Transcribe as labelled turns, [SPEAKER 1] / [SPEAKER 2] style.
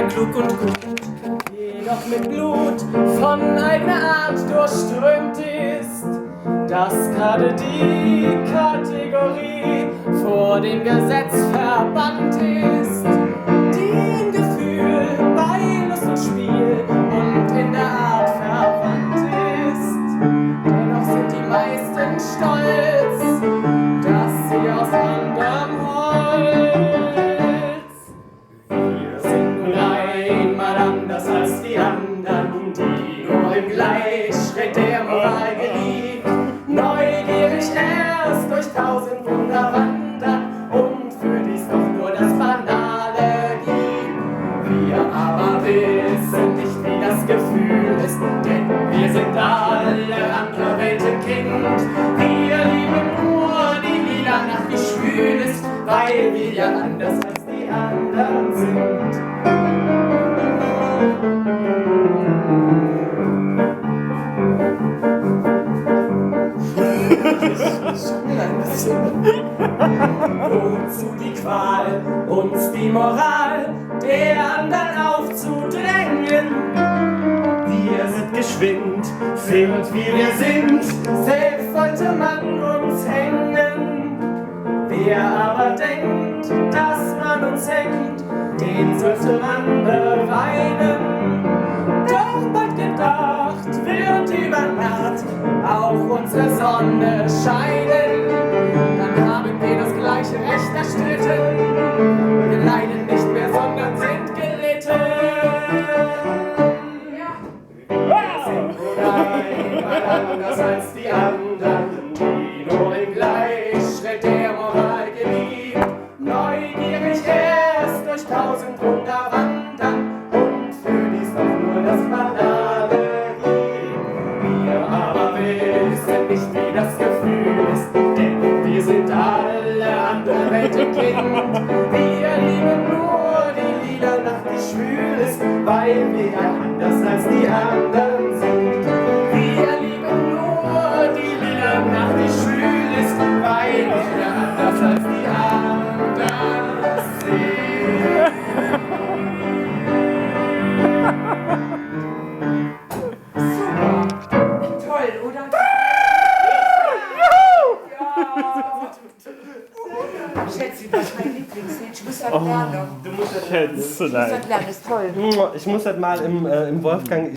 [SPEAKER 1] klug und gut, jedoch mit Blut von eigener Art durchströmt ist, dass gerade die Kategorie vor dem Gesetz verbannt ist, die im Gefühl bei Lust und Spiel und in der Art verwandt ist. Dennoch sind die meisten stolz, dass sie aus anderem Holz. Wir sind nun einmal anders als die anderen, die nur im Gleichschritt der Moral geliebt, neugierig erst durch 1000 Wunder wandern und für dies doch nur das Banale gibt. Wir aber wissen nicht, wie das Gefühl ist, denn wir sind alle andere Weltenkind. Wir lieben nur die lila Nacht, die schwül ist, weil wir ja anders als die anderen sind. Wozu die Qual, uns die Moral der anderen aufzudrängen? Wir sind geschwind, sind wie wir sind, selbst sollte man uns hängen. Wer aber denkt, dass man uns hängt, den sollte man beweinen. Doch bald gedacht wird über Nacht auch unsere Sonne scheinen. Dann haben wir das gleiche Recht erstritten. Wir leiden nicht mehr, sondern sind gelitten. Wir sind wohl einmal anders als die anderen, die nur im Gleichschritt der Moral geliebt, neugierig erst durch 1000 Wunder wandern und für dies doch nur das Banale gibt. Wir aber wissen nicht, wie das Gefühl ist, denn wir sind alle andere Weltenkind. Wir lieben nur die lila Nacht, die schwül ist, weil wir ja anders als die anderen sind. Wir lieben nur die lila Nacht, die schwül ist, weil wir ja anders als die anderen sind.
[SPEAKER 2] Super. Toll, oder? Schätze, das ist mein Lieblingslied. Ich muss das lernen.
[SPEAKER 3] Schätze,
[SPEAKER 2] Ich muss das lernen, ist toll.
[SPEAKER 4] Ich muss das mal im Wolfgang